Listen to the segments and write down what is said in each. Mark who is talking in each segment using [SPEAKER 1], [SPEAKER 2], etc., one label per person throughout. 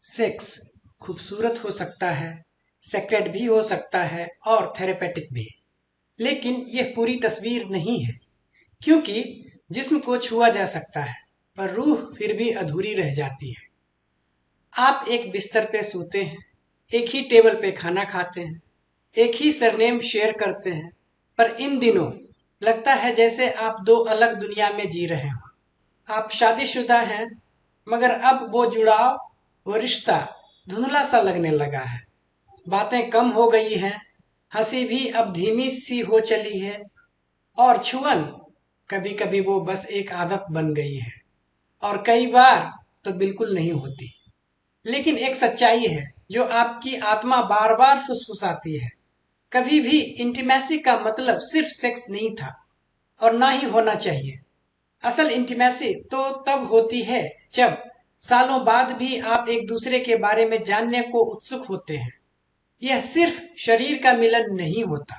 [SPEAKER 1] Sex खूबसूरत हो सकता है, सेक्रेट भी हो सकता है और थेरेपेटिक भी। लेकिन यह पूरी तस्वीर नहीं है, क्योंकि जिस्म को छुआ जा सकता है पर रूह फिर भी अधूरी रह जाती है। आप एक बिस्तर पे सोते हैं, एक ही टेबल पे खाना खाते हैं, एक ही सरनेम शेयर करते हैं, पर इन दिनों लगता है जैसे आप दो अलग दुनिया में जी रहे हो। आप शादीशुदा हैं, मगर अब वो जुड़ाव, वो रिश्ता धुंधला सा लगने लगा है। बातें कम हो गई हैं, हंसी भी अब धीमी सी हो चली है, और छुअन कभी कभी वो बस एक आदत बन गई है, और कई बार तो बिल्कुल नहीं होती। लेकिन एक सच्चाई है जो आपकी आत्मा बार बार फुसफुसाती है। कभी भी इंटीमेसी का मतलब सिर्फ सेक्स नहीं था, और ना ही होना चाहिए। असल इंटीमेसी तो तब होती है जब सालों बाद भी आप एक दूसरे के बारे में जानने को उत्सुक होते हैं। यह सिर्फ शरीर का मिलन नहीं होता,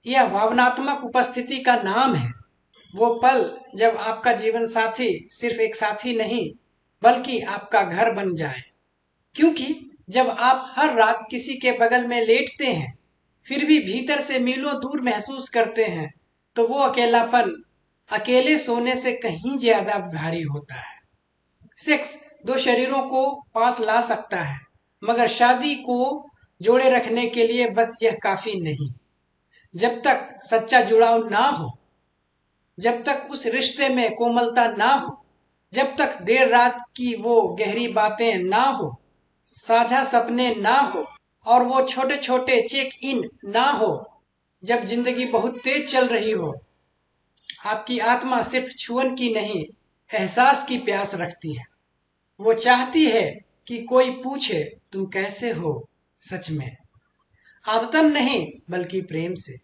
[SPEAKER 1] यह भावनात्मक उपस्थिति का नाम है। वो पल जब आपका जीवन साथी सिर्फ एक साथी नहीं, बल्कि आपका घर बन जाए। क्योंकि जब आप हर रात किसी के बगल में लेटते हैं, फिर भी भीतर से मीलों दूर महसूस करते हैं, तो वो अकेलापन अकेले सोने से कहीं ज्यादा भारी होता है। सेक्स दो शरीरों को पास ला सकता है, मगर शादी को जोड़े रखने के लिए बस यह काफी नहीं। जब तक सच्चा जुड़ाव ना हो, जब तक उस रिश्ते में कोमलता ना हो, जब तक देर रात की वो गहरी बातें ना हो, साझा सपने ना हो, और वो छोटे छोटे चेक इन ना हो, जब जिंदगी बहुत तेज चल रही हो, आपकी आत्मा सिर्फ छुअन की नहीं, एहसास की प्यास रखती है। वो चाहती है कि कोई पूछे, तुम कैसे हो सच में, आदतन नहीं बल्कि प्रेम से।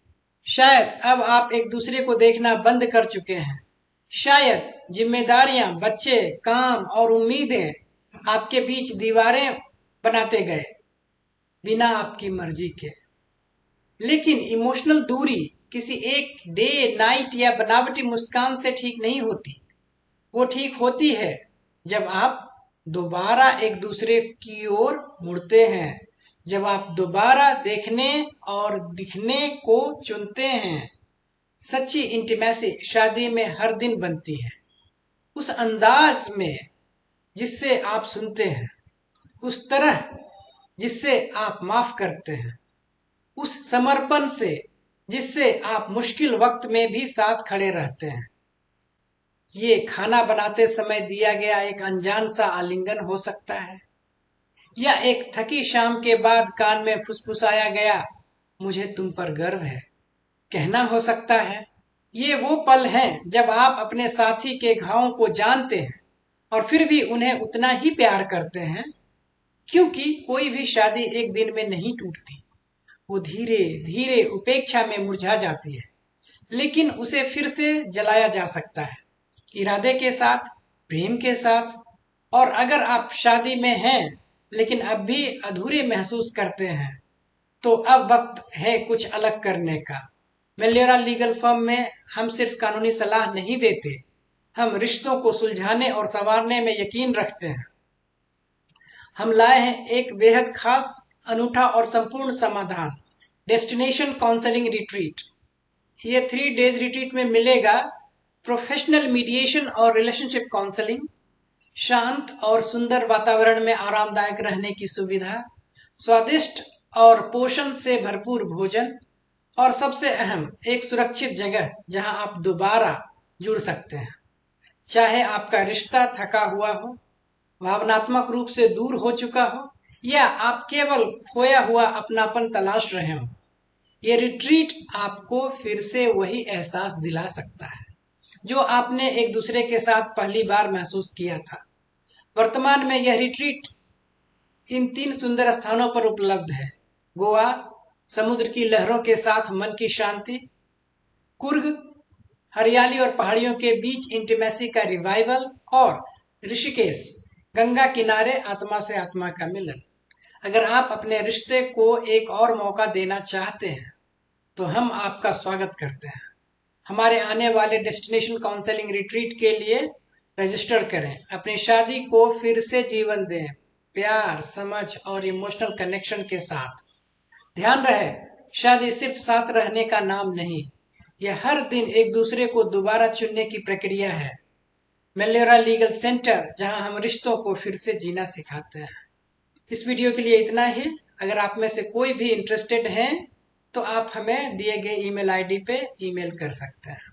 [SPEAKER 1] शायद अब आप एक दूसरे को देखना बंद कर चुके हैं। शायद जिम्मेदारियां, बच्चे, काम और उम्मीदें आपके बीच दीवारें बनाते गए, बिना आपकी मर्जी के। लेकिन इमोशनल दूरी किसी एक डे नाइट या बनावटी मुस्कान से ठीक नहीं होती। वो ठीक होती है जब आप दोबारा एक दूसरे की ओर मुड़ते हैं, जब आप दोबारा देखने और दिखने को चुनते हैं। सच्ची इंटीमेसी शादी में हर दिन बनती है, उस अंदाज में जिससे आप सुनते हैं, उस तरह जिससे आप माफ करते हैं, उस समर्पण से जिससे आप मुश्किल वक्त में भी साथ खड़े रहते हैं। ये खाना बनाते समय दिया गया एक अनजान सा आलिंगन हो सकता है, या एक थकी शाम के बाद कान में फुसफुसाया गया, मुझे तुम पर गर्व है, कहना हो सकता है। ये वो पल हैं जब आप अपने साथी के घावों को जानते हैं और फिर भी उन्हें उतना ही प्यार करते हैं, क्योंकि कोई भी शादी एक दिन में नहीं टूटती। वो धीरे धीरे उपेक्षा में मुरझा जाती है, लेकिन उसे फिर से जलाया जा सकता है, इरादे के साथ, प्रेम के साथ। और अगर आप शादी में हैं लेकिन अब भी अधूरे महसूस करते हैं, तो अब वक्त है कुछ अलग करने का। मेलियोरा लीगल फर्म में हम सिर्फ कानूनी सलाह नहीं देते, हम रिश्तों को सुलझाने और संवारने में यकीन रखते हैं। हम लाए हैं एक बेहद खास, अनूठा और संपूर्ण समाधान, डेस्टिनेशन काउंसलिंग रिट्रीट। ये 3 डेज रिट्रीट में मिलेगा प्रोफेशनल मीडिएशन और रिलेशनशिप काउंसलिंग, शांत और सुंदर वातावरण में आरामदायक रहने की सुविधा, स्वादिष्ट और पोषण से भरपूर भोजन, और सबसे अहम, एक सुरक्षित जगह जहां आप दोबारा जुड़ सकते हैं। चाहे आपका रिश्ता थका हुआ हो, भावनात्मक रूप से दूर हो चुका हो, या आप केवल खोया हुआ अपनापन तलाश रहे हो, ये रिट्रीट आपको फिर से वही एहसास दिला सकता है जो आपने एक दूसरे के साथ पहली बार महसूस किया था। वर्तमान में यह रिट्रीट इन 3 सुंदर स्थानों पर उपलब्ध है: गोवा, समुद्र की लहरों के साथ मन की शांति; कुर्ग, हरियाली और पहाड़ियों के बीच इंटीमेसी का रिवाइवल; और ऋषिकेश, गंगा किनारे आत्मा से आत्मा का मिलन। अगर आप अपने रिश्ते को एक और मौका देना चाहते हैं, तो हम आपका स्वागत करते हैं। हमारे आने वाले डेस्टिनेशन काउंसलिंग रिट्रीट के लिए रजिस्टर करें, अपनी शादी को फिर से जीवन दें, प्यार, समझ और इमोशनल कनेक्शन के साथ। ध्यान रहे, शादी सिर्फ साथ रहने का नाम नहीं, यह हर दिन एक दूसरे को दोबारा चुनने की प्रक्रिया है। मेल्योरा लीगल सेंटर, जहां हम रिश्तों को फिर से जीना सिखाते हैं। इस वीडियो के लिए इतना ही। अगर आप में से कोई भी इंटरेस्टेड हैं तो आप हमें दिए गए ईमेल आईडी पे ईमेल कर सकते हैं।